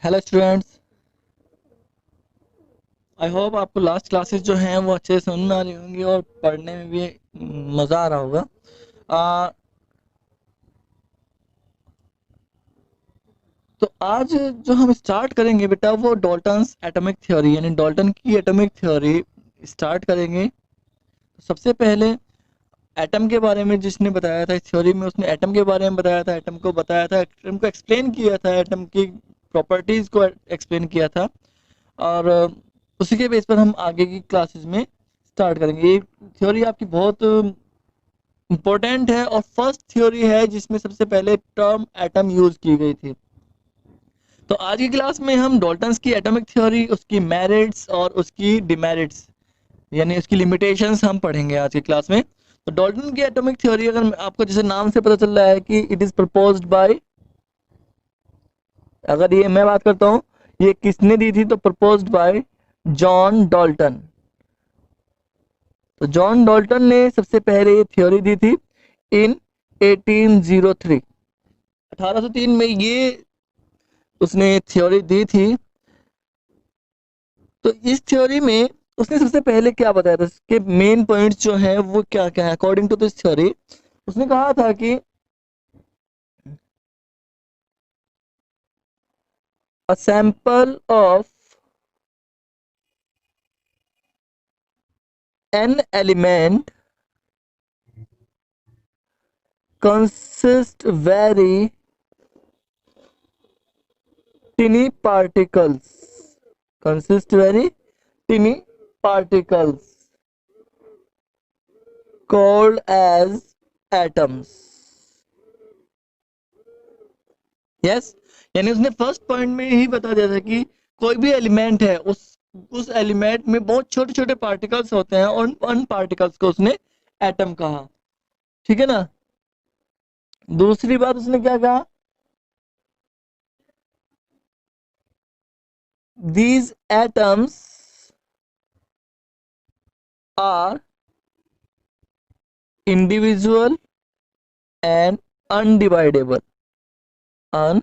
Hello students. I hope आपको last classes जो हैं वो अच्छे से समझ में आ रही होंगी और पढ़ने में भी मज़ा आ रहा होगा। आ, तो आज जो हम स्टार्ट करेंगे बेटा वो डॉल्टन्स एटॉमिक थ्योरी यानी डॉल्टन की एटॉमिक थ्योरी स्टार्ट करेंगे। तो सबसे पहले एटम के बारे में जिसने बताया था, इस थ्योरी में उसने एटम के बारे में बताया था, एटम को बताया था, एटम को एक्सप्लेन किया था, एटम की प्रॉपर्टीज़ को एक्सप्लेन किया था। और उसी के बेस पर हम आगे की क्लासेस में स्टार्ट करेंगे। ये थ्योरी आपकी बहुत इम्पोर्टेंट है और फर्स्ट थ्योरी है जिसमें सबसे पहले टर्म एटम यूज की गई थी। तो आज की क्लास में हम डॉल्टन्स की एटॉमिक थ्योरी, उसकी मेरिट्स और उसकी डिमेरिट्स यानी उसकी लिमिटेशंस हम पढ़ेंगे आज की क्लास में। तो डॉल्टन की एटॉमिक थ्योरी अगर आपको जैसे नाम से पता चल रहा है कि इट इज प्रपोज्ड बाय, अगर ये मैं बात करता हूँ ये किसने दी थी, तो प्रपोज्ड बाय जॉन डॉल्टन। तो जॉन डॉल्टन ने सबसे पहले ये थ्योरी दी थी इन 1803। 1803 में ये उसने थ्योरी दी थी। तो इस थ्योरी में उसने सबसे पहले क्या बताया था, इसके मेन पॉइंट्स जो हैं वो क्या क्या है अकॉर्डिंग टू दिस थ्योरी। उसने कहा था कि a sample of an element consist very tiny particles, consist very tiny particles called as atoms. Yes, यानी उसने फर्स्ट पॉइंट में ही बता दिया था कि कोई भी एलिमेंट है उस एलिमेंट में बहुत छोटे छोटे पार्टिकल्स होते हैं और उन पार्टिकल्स को उसने एटम कहा। ठीक है ना। दूसरी बात उसने क्या कहा, these atoms are individual and undividable, undividable.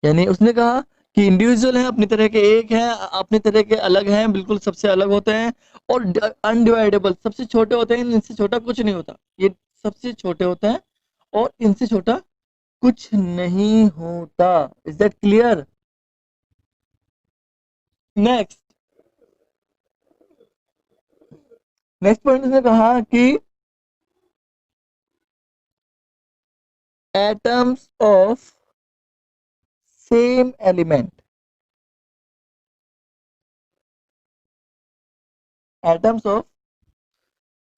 यानी उसने कहा कि इंडिविजुअल हैं, अपनी तरह के एक हैं, अपनी तरह के अलग हैं, बिल्कुल सबसे अलग होते हैं। और अनडिवाइडेबल सबसे छोटे होते हैं, इनसे छोटा कुछ नहीं होता। ये सबसे छोटे होते हैं और इनसे छोटा कुछ नहीं होता। Is that clear? Next, next point उसने कहा कि atoms of same element, atoms of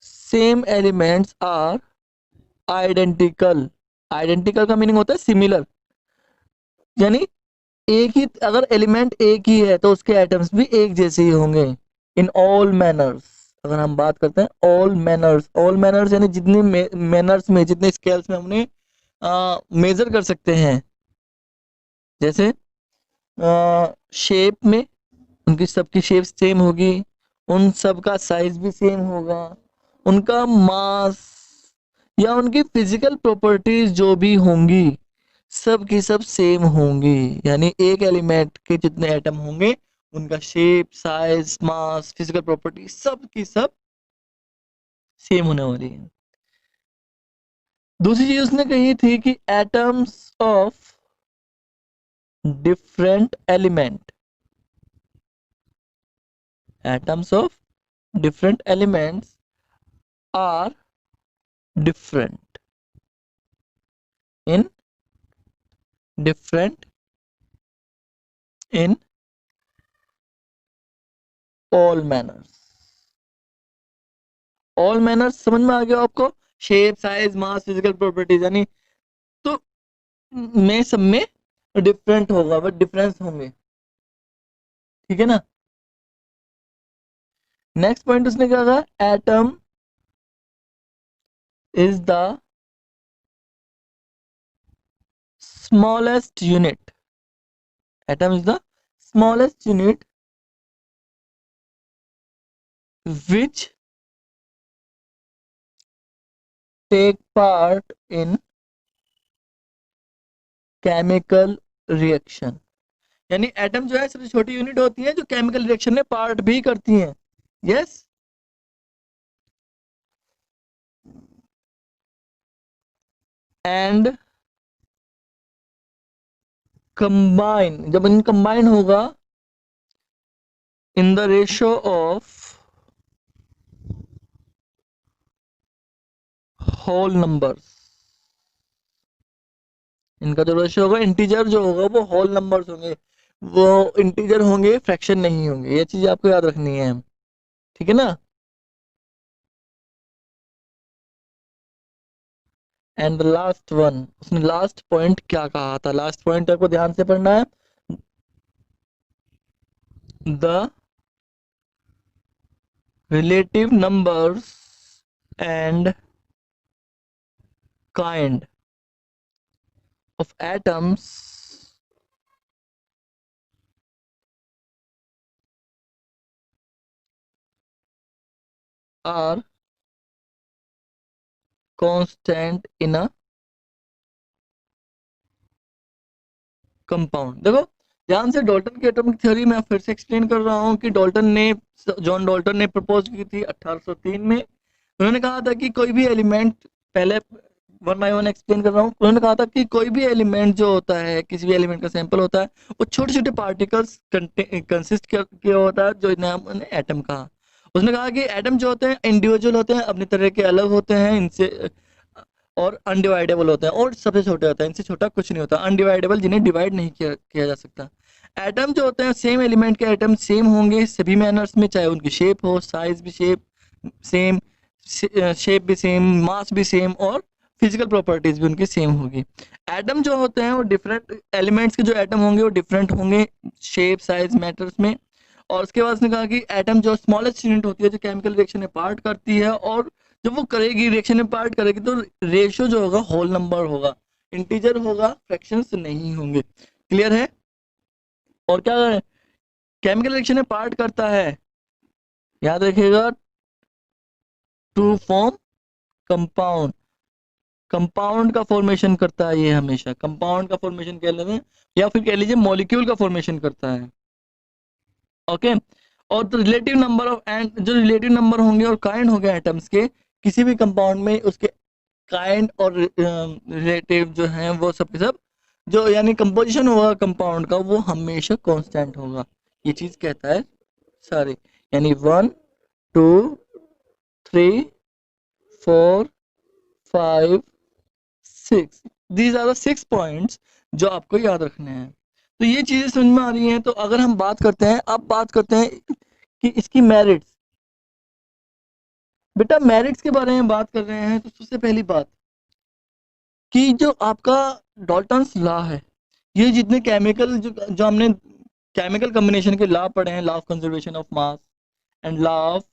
same elements are identical. Identical का मीनिंग होता है सिमिलर, यानी एक ही, अगर एलिमेंट एक ही है तो उसके एटम्स भी एक जैसे ही होंगे इन ऑल मैनर्स। अगर हम बात करते हैं ऑल मैनर्स, ऑल मैनर्स यानी जितने मैनर्स में, जितने स्केल्स में हमने मेजर कर सकते हैं, जैसे शेप में उनकी सबकी शेप सेम होगी, उन सब का साइज भी सेम होगा, उनका मास या उनकी फिजिकल प्रॉपर्टीज जो भी होंगी सब की सब सेम होंगी। यानी एक एलिमेंट के जितने एटम होंगे उनका shape, size, mass, physical property सब की सब सेम होने वाली है। दूसरी चीज उसने कही थी कि atoms of different element, atoms of different elements are different in different in all manners. All manners समझ में आ गया आपको? Shape, size, mass, physical properties, यानी तो में सब में डिफरेंट होगा, बट डिफरेंस होंगे। ठीक है ना। नेक्स्ट पॉइंट उसने क्या कहा, atom is the smallest unit, atom is the smallest unit which take part in chemical reaction, यानी एटम जो है सबसे छोटी यूनिट होती है जो केमिकल रिएक्शन में पार्ट भी करती हैं। यस, एंड कंबाइन, जब इन कंबाइन होगा in the ratio of whole numbers, इनका जो रेशियो होगा, इंटीजर जो होगा वो होल नंबर्स होंगे, वो इंटीजर होंगे, फ्रैक्शन नहीं होंगे। ये चीज आपको याद रखनी है, ठीक है ना। एंड लास्ट वन, उसने लास्ट पॉइंट क्या कहा था, लास्ट पॉइंट आपको ध्यान से पढ़ना है। The relative numbers and kind of atoms are constant in a compound. देखो ध्यान से, डाल्टन की एटॉमिक थ्योरी मैं फिर से एक्सप्लेन कर रहा हूँ कि डाल्टन ने, जॉन डाल्टन ने प्रपोज की थी 1803 में। उन्होंने कहा था कि कोई भी एलिमेंट, पहले वन बाय वन एक्सप्लेन कर रहा हूँ। उन्होंने कहा था कि कोई भी एलिमेंट जो होता है, किसी भी एलिमेंट का सैंपल होता है, वो छोटे छोटे पार्टिकल्स कंसिस्ट किया होता है, जो नाम एटम कहा। उसने कहा कि एटम जो होते हैं इंडिविजुअल होते हैं, अपनी तरह के अलग होते हैं इनसे, और अनडिवाइडेबल होते हैं, और सबसे छोटे होते हैं, इनसे छोटा कुछ नहीं होता, अनडिवाइडेबल, जिन्हें डिवाइड नहीं किया जा सकता। एटम जो होते हैं, सेम एलिमेंट के एटम सेम होंगे सभी मैनर्स में, चाहे उनकी शेप हो, साइज भी शेप सेम, शेप भी सेम, मास भी सेम, और फिजिकल प्रॉपर्टीज भी उनकी सेम होगी। एटम जो होते हैं वो डिफरेंट एलिमेंट्स के जो एटम होंगे वो डिफरेंट होंगे शेप, साइज, मैटर्स में। और उसके बाद उसने कहा कि एटम जो स्मॉलेस्ट यूनिट होती है, जो केमिकल रिएक्शन में पार्ट करती है, और जब वो करेगी, रिएक्शन में पार्ट करेगी, तो रेशियो जो होगा होल नंबर होगा, इंटीजर होगा, फ्रैक्शंस नहीं होंगे। क्लियर है। और क्या केमिकल रिएक्शन में पार्ट करता है, याद रखिएगा, टू फॉर्म कंपाउंड। कंपाउंड का फॉर्मेशन करता है ये, हमेशा कंपाउंड का फॉर्मेशन कह लेते हैं, या फिर कह लीजिए मॉलिक्यूल का फॉर्मेशन करता है। ओके। और तो रिलेटिव नंबर ऑफ, एंड जो रिलेटिव नंबर होंगे और काइंड होंगे एटम्स के किसी भी कंपाउंड में, उसके काइंड और रिलेटिव जो हैं वो सब के सब, जो यानी कंपोजिशन होगा कंपाउंड का, वो हमेशा कांस्टेंट होगा। ये चीज कहता है सारे, यानी 1 2 3 4 5 6, दीज आर द 6 पॉइंट्स जो आपको याद रखने हैं। तो ये चीजें समझ में आ रही हैं। तो अगर हम बात करते हैं, अब बात करते हैं कि इसकी मेरिट्स। बेटा मेरिट्स के बारे में बात कर रहे हैं, तो सबसे पहली बात कि जो आपका डाल्टन्स लॉ है, ये जितने केमिकल जो हमने केमिकल कॉम्बिनेशन के लॉ पढ़े हैं, law of conservation of mass and law of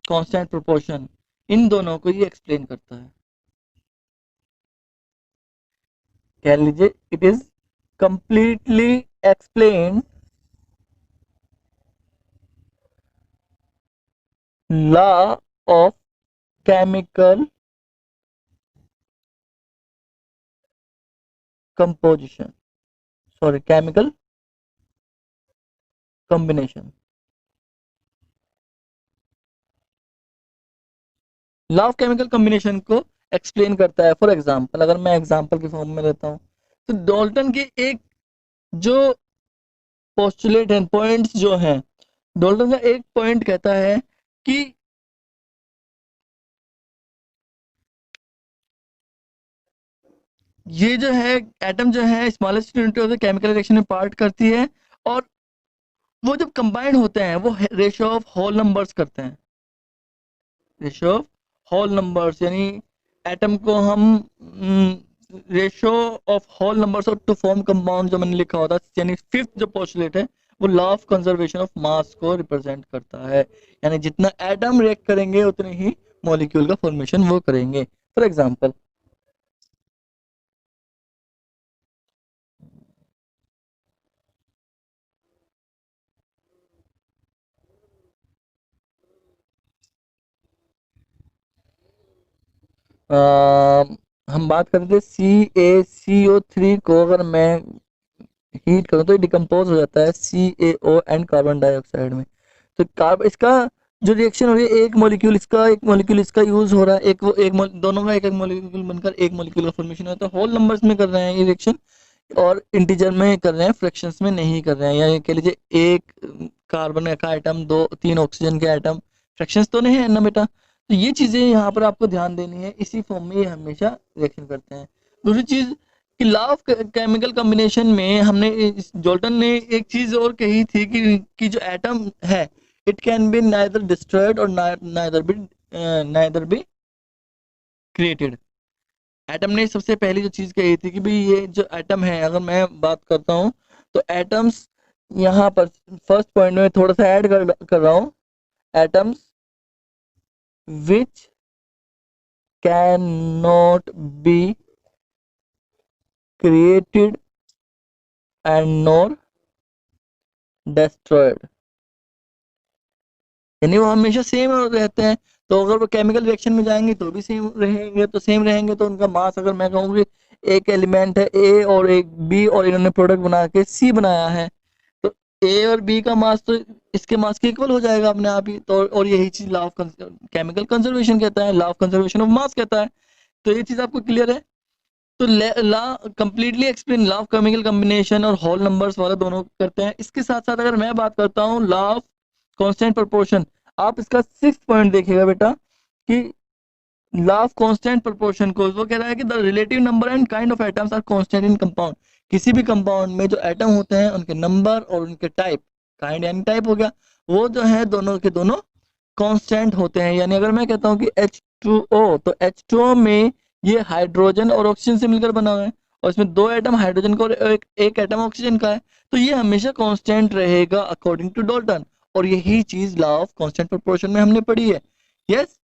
constant proportion, इन दोनों को ये एक्सप्लेन करता है। कह लीजिए it is completely explain law of chemical composition, sorry chemical combination. Law of chemical combination को एक्सप्लेन करता है। फॉर एग्जांपल, अगर मैं एग्जांपल के फॉर्म में लेता हूँ, तो डाल्टन के एक जो पोस्टुलेट हैं, पॉइंट्स जो हैं, डाल्टन का एक पॉइंट कहता है कि ये जो है एटम जो है smallest unit of the chemical reaction में पार्ट करती है, और वो जब कंबाइंड होते हैं वो रेशियो ऑफ होल नंबर्स करते हैं, रेशियो ऑफ होल नंबर्स, यानी एटम को हम रेशियो ऑफ होल नंबर्स और टू फॉर्म कंपाउंड जो मैंने लिखा होता है, यानी फिफ्थ जो पोस्टुलेट है, वो लॉ ऑफ कंजर्वेशन ऑफ मास को रिप्रेजेंट करता है। यानी जितना एटम रिएक्ट करेंगे उतने ही मॉलिक्यूल का फॉर्मेशन वो करेंगे। फॉर एग्जांपल, हम बात करते थे CaCO3 को अगर मैं हीट करूँ तो डिकम्पोज हो जाता है CaO एंड कार्बन डाइऑक्साइड में। तो कार्ब इसका जो रिएक्शन हो रही है, एक मॉलिक्यूल इसका एक मॉलिक्यूल इसका यूज हो रहा है, एक वो एक दोनों का एक मॉलिक्यूल बनकर एक मॉलिक्यूल का फॉर्मेशन होता है। होल नंबर्स में कर रहे हैं ये रिएक्शन, और इंटीजर में कर रहे हैं, फ्रैक्शंस में नहीं कर रहे हैं। या कह लीजिए एक कार्बन का आइटम, दो तीन ऑक्सीजन के आइटम, फ्रैक्शंस तो नहीं है ना बेटा। तो ये चीजें यहाँ पर आपको ध्यान देनी है, इसी फॉर्म में ये हमेशा रिएक्शन करते हैं। दूसरी चीज कि लॉ ऑफ केमिकल कॉम्बिनेशन में हमने जॉल्टन ने एक चीज और कही थी कि जो एटम है it can be neither destroyed और नाइदर बी क्रिएटेड। एटम ने सबसे पहली जो चीज कही थी कि भाई ये जो एटम है, अगर मैं बात करता हूँ तो एटम्स, यहाँ पर फर्स्ट पॉइंट में थोड़ा सा ऐड कर रहा हूँ, atoms which can not be created and nor destroyed, यानी वो हमेशा सेम रहते हैं। तो अगर वो केमिकल रिएक्शन में जाएंगे तो भी सेम रहेंगे, तो सेम रहेंगे तो उनका मास, अगर मैं कहूँ कि एक एलिमेंट है ए और एक बी और इन्होंने प्रोडक्ट बना के सी बनाया है, तो ए और बी का मास तो इसके मास के इक्वल हो जाएगा अपने आप ही। तो और यही चीज लॉ ऑफ केमिकल कंजर्वेशन कहता है, लॉ ऑफ कंजर्वेशन ऑफ मास कहता है। तो ये चीज आपको क्लियर है। तो law completely explain law of chemical combination और होल नंबर्स वाला दोनों करते हैं। इसके साथ साथ अगर मैं बात करता हूँ लॉ ऑफ कांस्टेंट प्रोपोर्शन, आप इसका 6th पॉइंट देखिएगा बेटा कि लॉ ऑफ कांस्टेंट प्रोपोर्शन को वो कह रहा है कि the relative number and kind of atoms are constant in compound. किसी भी कंपाउंड में जो एटम होते हैं उनके नंबर और उनके टाइप, काइंड यानी टाइप हो गया, वो जो है दोनों के दोनों कांस्टेंट होते हैं। यानी अगर मैं कहता हूँ कि H2O, तो H2O में ये हाइड्रोजन और ऑक्सीजन से मिलकर बना हुआ है, और इसमें दो एटम हाइड्रोजन का और एक एटम ऑक्सीजन का है, तो ये हमेशा कांस्टेंट रहेगा अकॉर्डिंग टू डाल्टन। और यही चीज लॉ ऑफ कांस्टेंट प्रोपोर्शन में हमने पढ़ी है। यस।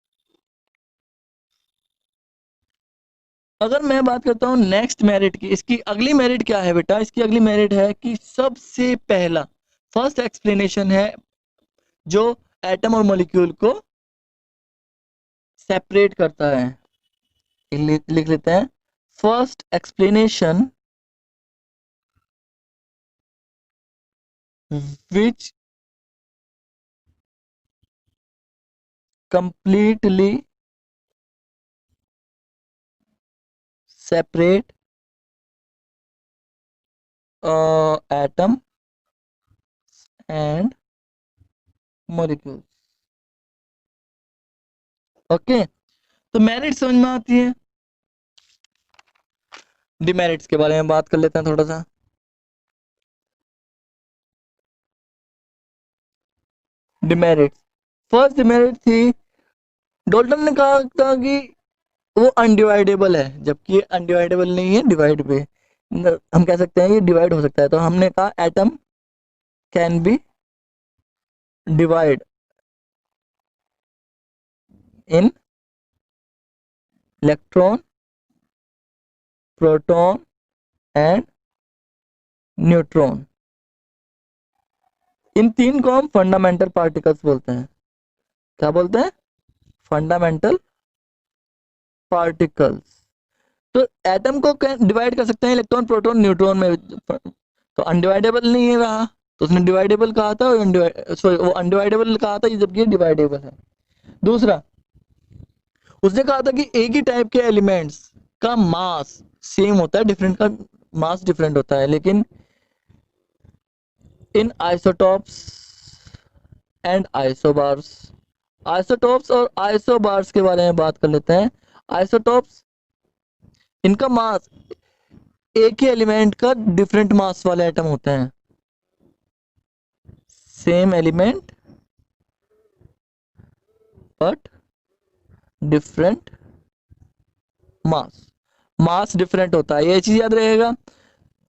अगर मैं बात करता हूँ नेक्स्ट मेरिट की, इसकी अगली मेरिट क्या है बेटा, इसकी अगली मेरिट है कि सबसे पहला फर्स्ट एक्सप्लेनेशन है जो एटम और मॉलिक्यूल को सेपरेट करता है। लिख लेते हैं, first explanation which completely separate atom and molecules। Okay, तो मेरिट समझ में आती है। डिमेरिट्स के बारे में बात कर लेते हैं थोड़ा सा। डिमेरिट्स, फर्स्ट डिमेरिट थी, डोल्टन ने कहा था कि वो अनडिवाइडेबल है, जबकि ये अनडिवाइडेबल नहीं है, डिवाइड पे हम कह सकते हैं ये डिवाइड हो सकता है। तो हमने कहा atom can be divide in electron, proton and neutron. इन तीन को हम फंडामेंटल पार्टिकल्स बोलते हैं। क्या बोलते हैं? Fundamental particles. तो एटम को डिवाइड कर सकते हैं इलेक्ट्रॉन, प्रोटॉन, न्यूट्रॉन में, तो अनडिवाइडेबल नहीं है रहा, तो उसने डिवाइडेबल कहा था, सॉरी वो अनडिवाइडेबल कहा था, जबकि डिवाइडेबल है। दूसरा, उसने कहा था कि एक ही टाइप के एलिमेंट्स का मास सेम होता है, डिफरेंट का मास डिफरेंट होता है, लेकिन इन आइसोटॉप्स एंड आइसोबार्स। आइसोटॉप्स और आइसोबार्स के बारे में बात कर लेते हैं। आइसोटॉप्स, इनका मास एक ही एलिमेंट का डिफरेंट मास वाले एटम होते हैं, same element but different mass, mass different होता है, ये चीज याद रहेगा।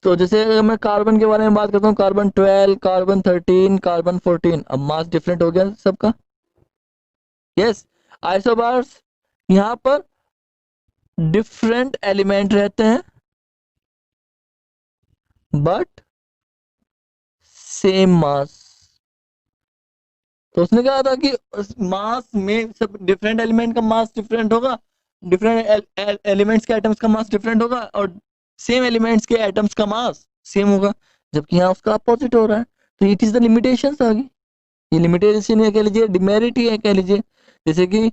तो जैसे अगर मैं कार्बन के बारे में बात करता हूँ, कार्बन 12, कार्बन 13, कार्बन 14, अब मास डिफरेंट हो गया सबका। यस। आइसोबार्स, यहाँ पर डिफरेंट एलिमेंट रहते हैं बट सेम मास। तो उसने कहा था कि मास में सब डिफरेंट एलिमेंट का मास डिफरेंट होगा, डिफरेंट एलिमेंट्स के एटम्स का मास डिफरेंट होगा और सेम एलिमेंट्स के एटम्स का मास सेम होगा, जबकि यहाँ उसका अपोजिट हो रहा है। तो इट इज द लिमिटेशन आ गई। ये लिमिटेशन है कह लीजिए, डिमेरिट ही है कह लीजिए। जैसे कि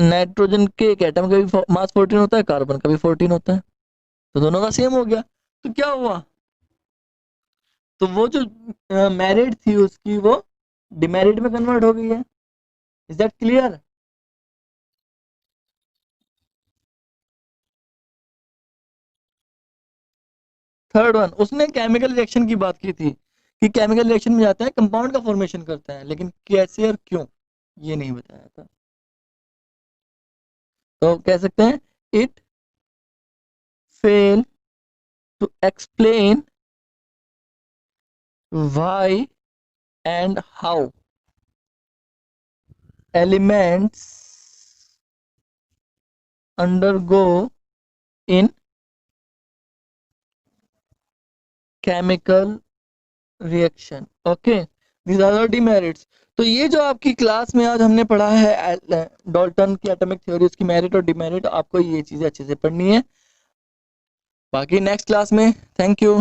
नाइट्रोजन के एक एटम का भी मास 14 होता है, कार्बन का भी 14 होता है, तो दोनों का सेम हो गया। तो क्या हुआ, तो वो जो मेरिट थी उसकी वो डिमेरिट में कन्वर्ट हो गई है। Is that clear? Third one, उसने केमिकल रिएक्शन की बात की थी कि केमिकल रिएक्शन में जाता है कंपाउंड का फॉर्मेशन करता है, लेकिन कैसे और क्यों ये नहीं बताया था। तो कह सकते हैं it fail to explain why and how elements undergo in chemical reaction. Okay, these are the demerits. तो ये जो आपकी क्लास में आज हमने पढ़ा है डॉल्टन की एटॉमिक थ्योरी, उसकी मेरिट और डिमेरिट, आपको ये चीजें अच्छे से पढ़नी है। बाकी नेक्स्ट क्लास में, थैंक यू।